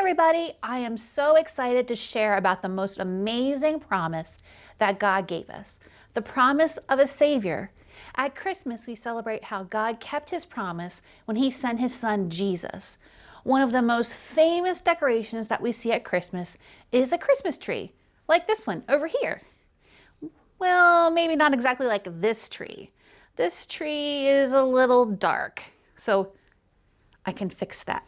everybody, I am so excited to share about the most amazing promise that God gave us, the promise of a Savior. At Christmas, we celebrate how God kept his promise when he sent his son Jesus. One of the most famous decorations that we see at Christmas is a Christmas tree, like this one over here. Well, maybe not exactly like this tree. This tree is a little dark, so I can fix that.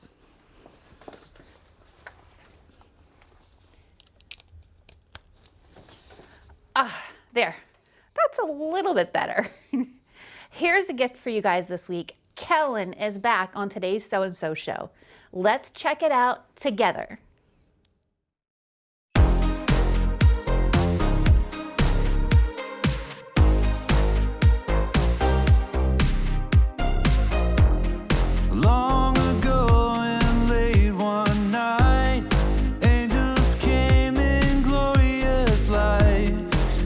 There. That's a little bit better. Here's a gift for you guys this week. Kellen is back on today's So-and-So show. Let's check it out together. Long ago and late one night, angels came in glorious light,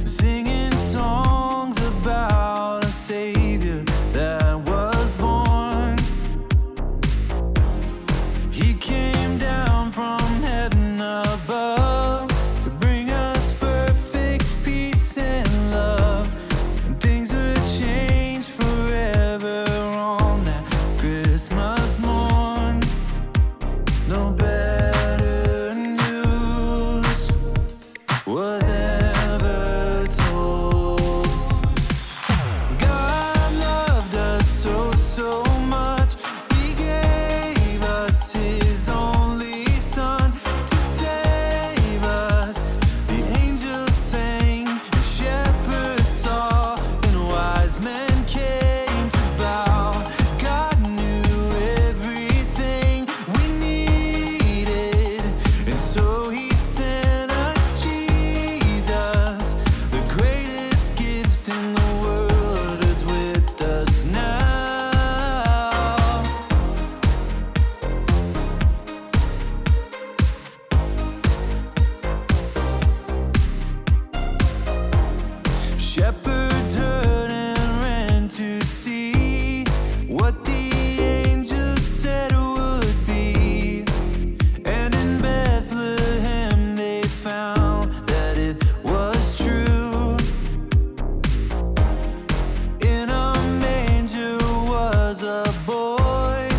singing songs about a Savior that was born. He came down from heaven above to bring us perfect peace and love, and things would change forever on that Christmas morn. No better news was ever told. God loved us so, so much. He gave us his only son to save us. The angels sang, the shepherds saw, and wise men came to bow. God knew everything we needed, and so he sent us Jesus. The greatest gift in the world is with us now. Shepherds heard and ran to see what the angels said would be. And in Bethlehem they found that it was true. In a manger was a boy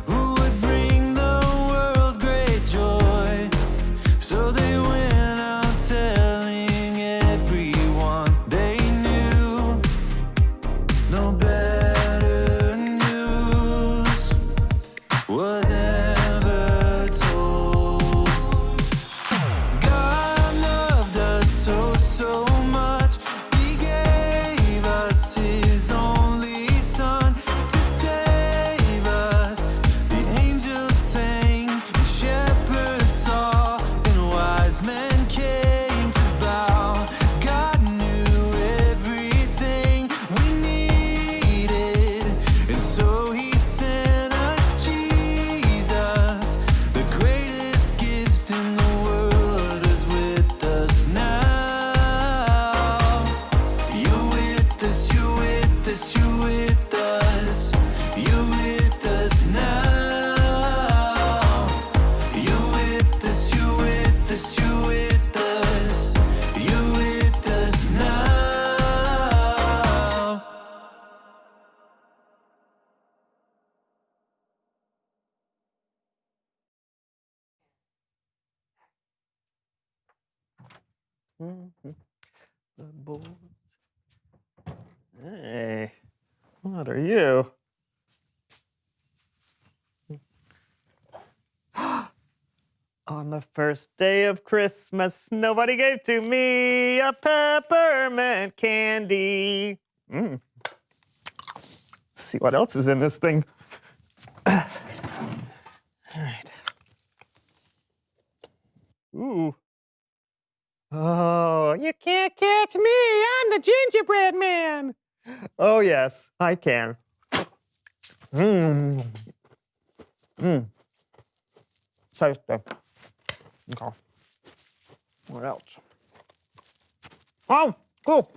who would bring the world great joy. So they went out telling everyone they knew. No better news was ever told. God loved us so, so much. He gave us his only son to save us. The angels sang, the shepherds saw, and wise men came to bow. God knew everything we needed, and so he sent us Jesus. The greatest gift in the world is with us now. You with us, you with us, you with us. You with us now. You with us, you with us, you with us. You with us now. The boys. Hey, what are you? On the first day of Christmas, nobody gave to me a peppermint candy. Let's see what else is in this thing. All right. Ooh. Oh, you can't catch me. I'm the gingerbread man. Oh, yes, I can. Mmm. Mmm. Tasty. Okay. What else? Oh, cool.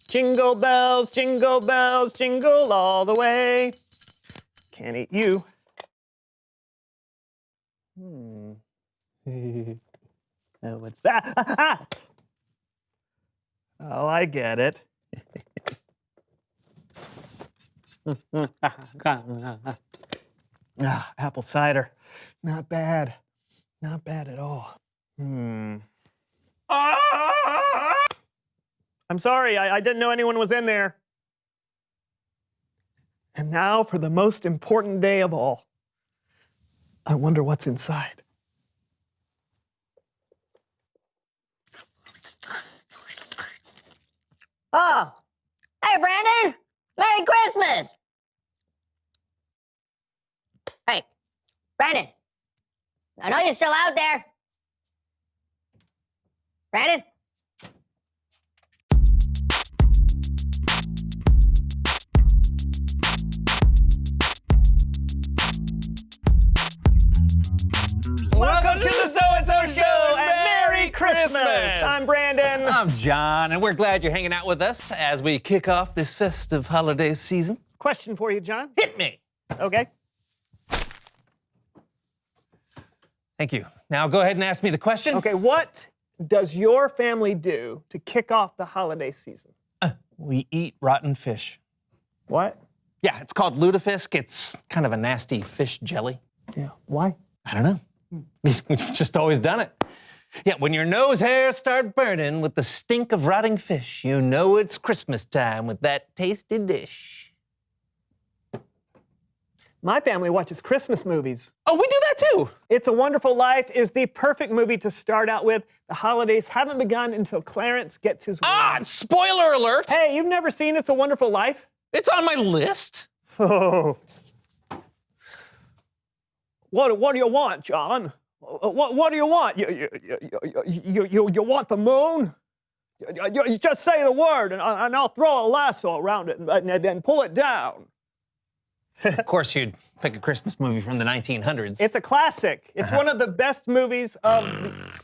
Jingle bells, jingle all the way. Can't eat you. What's that? Oh, I get it. Apple cider. Not bad. Not bad at all. I'm sorry, I didn't know anyone was in there. And now for the most important day of all. I wonder what's inside. Oh, hey, Brandon! Merry Christmas! Hey, Brandon, I know you're still out there. Brandon? Welcome to the So-and-So Show and Merry Christmas! I'm Brandon. I'm John, and we're glad you're hanging out with us as we kick off this festive holiday season. Question for you, John. Hit me! Okay. Thank you. Now go ahead and ask me the question. Okay, what does your family do to kick off the holiday season? We eat rotten fish. What? Yeah, it's called lutefisk. It's kind of a nasty fish jelly. Yeah, why? I don't know. We've just always done it. Yeah, when your nose hairs start burning with the stink of rotting fish, you know it's Christmas time with that tasty dish. My family watches Christmas movies. Oh, we do that too. It's a Wonderful Life is the perfect movie to start out with. The holidays haven't begun until Clarence gets his wings. Spoiler alert! Hey, you've never seen It's a Wonderful Life? It's on my list. Oh. What do you want, John? What do you want? You want the moon? You just say the word, and I'll throw a lasso around it and pull it down. Of course, you'd pick a Christmas movie from the 1900s. It's a classic. It's one of the best movies of...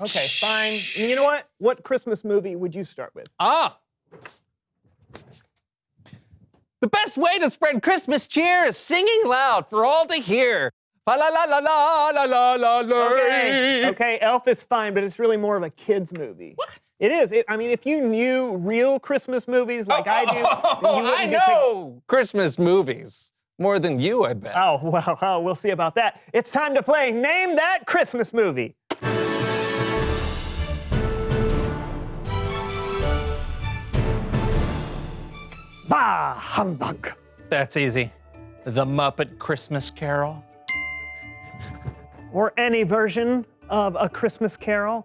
Okay, fine. You know what? What Christmas movie would you start with? The best way to spread Christmas cheer is singing loud for all to hear. Fa la la la la la la la la. Okay, Elf is fine, but it's really more of a kid's movie. What? It is. I mean, if you knew real Christmas movies like I do, then you wouldn't I be know Christmas movies. More than you, I bet. Oh, well, we'll see about that. It's time to play Name That Christmas Movie. Bah, humbug. That's easy. The Muppet Christmas Carol. Or any version of A Christmas Carol.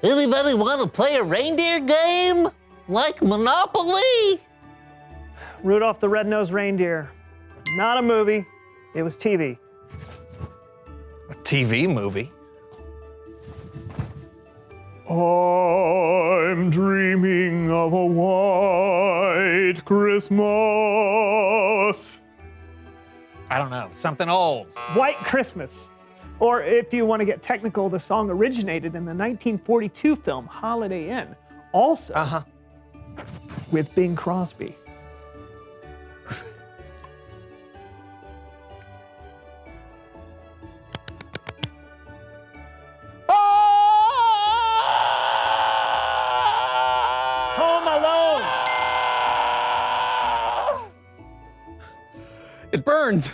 Anybody want to play a reindeer game? Like Monopoly? Rudolph the Red-Nosed Reindeer. Not a movie. It was TV. A TV movie? I'm dreaming of a white Christmas. I don't know. Something old. White Christmas. Or if you want to get technical, the song originated in the 1942 film Holiday Inn. Also with Bing Crosby. Home Alone. It burns.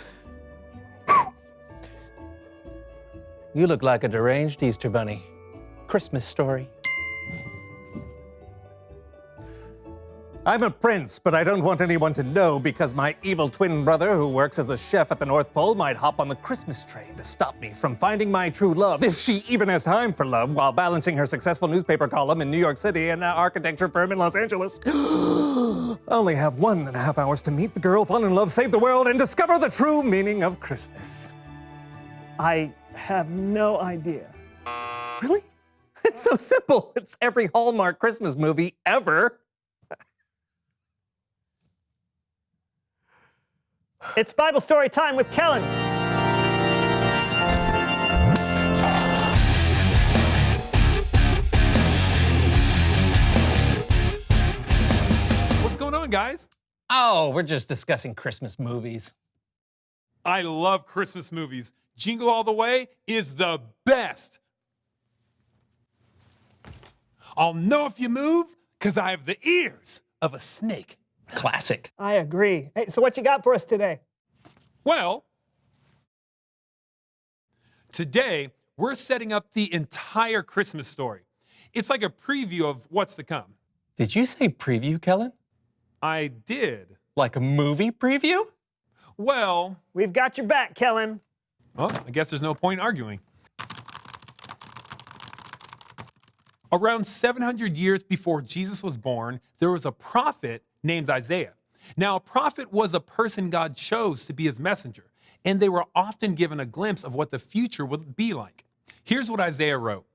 You look like a deranged Easter bunny. Christmas Story. I'm a prince, but I don't want anyone to know because my evil twin brother, who works as a chef at the North Pole, might hop on the Christmas train to stop me from finding my true love, if she even has time for love, while balancing her successful newspaper column in New York City and an architecture firm in Los Angeles. I only have 1.5 hours to meet the girl, fall in love, save the world, and discover the true meaning of Christmas. I have no idea. Really? It's so simple. It's every Hallmark Christmas movie ever. It's Bible story time with Kellen. What's going on, guys? Oh, we're just discussing Christmas movies. I love Christmas movies. Jingle All the Way is the best. I'll know if you move because I have the ears of a snake. Classic. I agree. Hey, so what you got for us today? Well, today we're setting up the entire Christmas story. It's like a preview of what's to come. Did you say preview, Kellen? I did. Like a movie preview? Well, We've got your back, Kellen. I guess there's no point arguing. Around 700 years before Jesus was born, there was a prophet named Isaiah. Now, a prophet was a person God chose to be his messenger, and they were often given a glimpse of what the future would be like. Here's what Isaiah wrote.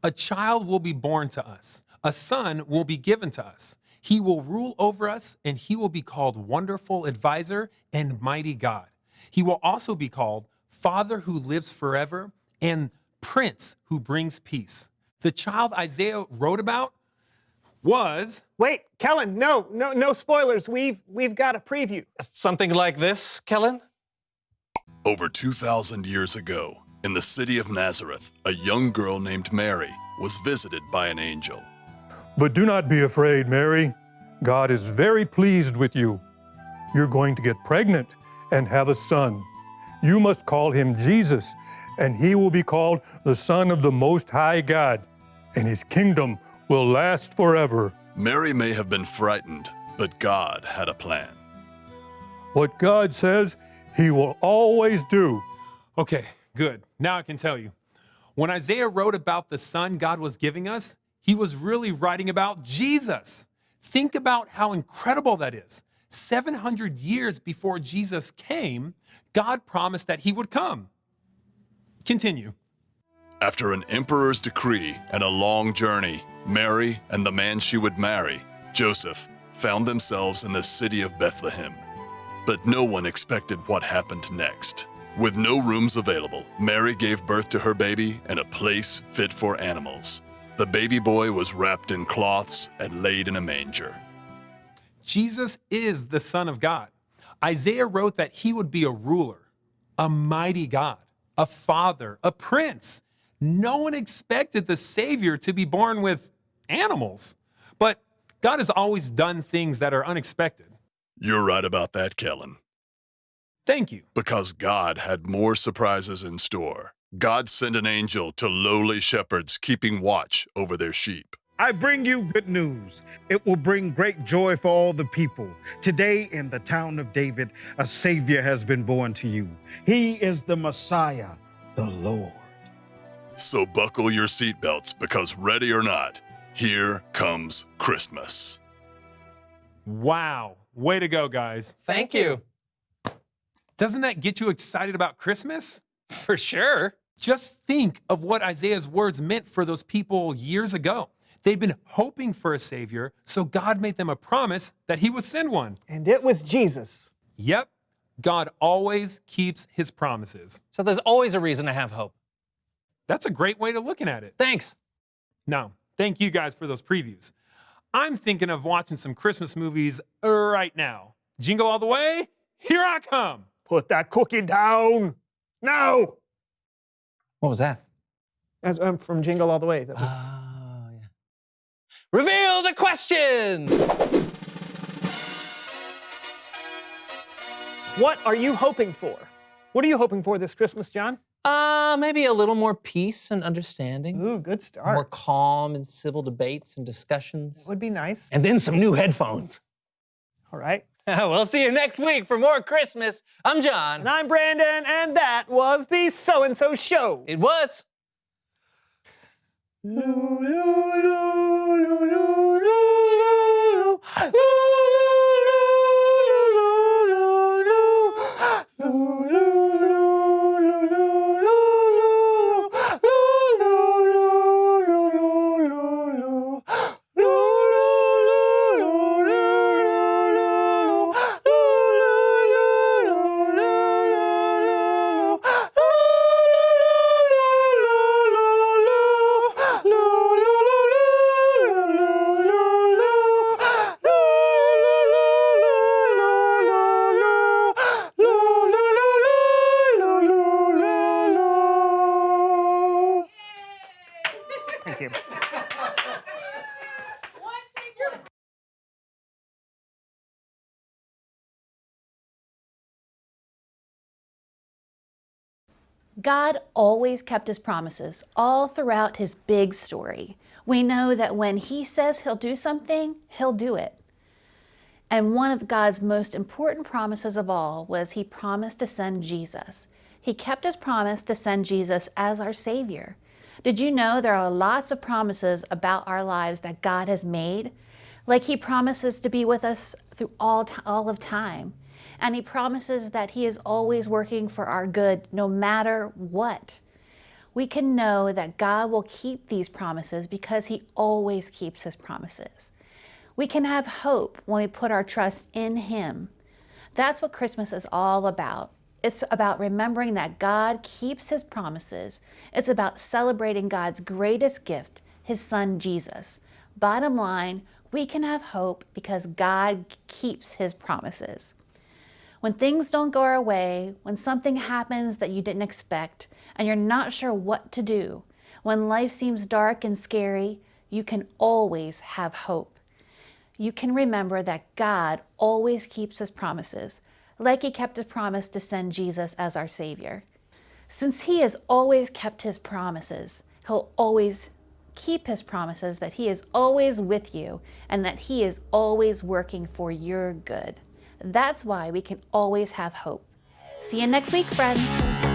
A child will be born to us. A son will be given to us. He will rule over us, and he will be called Wonderful Advisor and Mighty God. He will also be called Father who lives forever and Prince who brings peace. The child Isaiah wrote about was... Wait, Kellen, no spoilers. We've got a preview. Something like this, Kellen? Over 2,000 years ago, in the city of Nazareth, a young girl named Mary was visited by an angel. But do not be afraid, Mary. God is very pleased with you. You're going to get pregnant and have a son. You must call him Jesus, and he will be called the Son of the Most High God, and his kingdom will last forever. Mary may have been frightened, but God had a plan. What God says, he will always do. Okay, good. Now I can tell you. When Isaiah wrote about the son God was giving us, he was really writing about Jesus. Think about how incredible that is. 700 years before Jesus came, God promised that he would come. Continue. After an emperor's decree and a long journey, Mary and the man she would marry, Joseph, found themselves in the city of Bethlehem. But no one expected what happened next. With no rooms available, Mary gave birth to her baby in a place fit for animals. The baby boy was wrapped in cloths and laid in a manger. Jesus is the Son of God. Isaiah wrote that he would be a ruler, a mighty God, a father, a prince. No one expected the Savior to be born with animals. But God has always done things that are unexpected. You're right about that, Kellen. Thank you. Because God had more surprises in store. God sent an angel to lowly shepherds keeping watch over their sheep. I bring you good news. It will bring great joy for all the people. Today in the town of David, a Savior has been born to you. He is the Messiah, the Lord. So buckle your seatbelts because ready or not, here comes Christmas. Wow. Way to go, guys. Thank you. Doesn't that get you excited about Christmas? For sure. Just think of what Isaiah's words meant for those people years ago. They'd been hoping for a Savior, so God made them a promise that he would send one. And it was Jesus. Yep, God always keeps his promises. So there's always a reason to have hope. That's a great way to looking at it. Thanks. Now, thank you guys for those previews. I'm thinking of watching some Christmas movies right now. Jingle all the way, here I come. Put that cookie down. No. What was that? As from Jingle All the Way. That was... Oh, yeah. Reveal the question! What are you hoping for? What are you hoping for this Christmas, John? Maybe a little more peace and understanding. Ooh, good start. More calm and civil debates and discussions. Would be nice. And then some new headphones. All right. We'll see you next week for more Christmas. I'm John. And I'm Brandon, and that was the So-and-So Show. It was. Thank you. God always kept his promises all throughout his big story. We know that when he says he'll do something, he'll do it. And one of God's most important promises of all was he promised to send Jesus. He kept his promise to send Jesus as our Savior. Did you know there are lots of promises about our lives that God has made? Like he promises to be with us through all of time. And he promises that he is always working for our good no matter what. We can know that God will keep these promises because he always keeps his promises. We can have hope when we put our trust in him. That's what Christmas is all about. It's about remembering that God keeps his promises. It's about celebrating God's greatest gift, his son Jesus. Bottom line, we can have hope because God keeps his promises. When things don't go our way, when something happens that you didn't expect, and you're not sure what to do, when life seems dark and scary, you can always have hope. You can remember that God always keeps his promises, like he kept his promise to send Jesus as our Savior. Since he has always kept his promises, he'll always keep his promises that he is always with you and that he is always working for your good. That's why we can always have hope. See you next week, friends.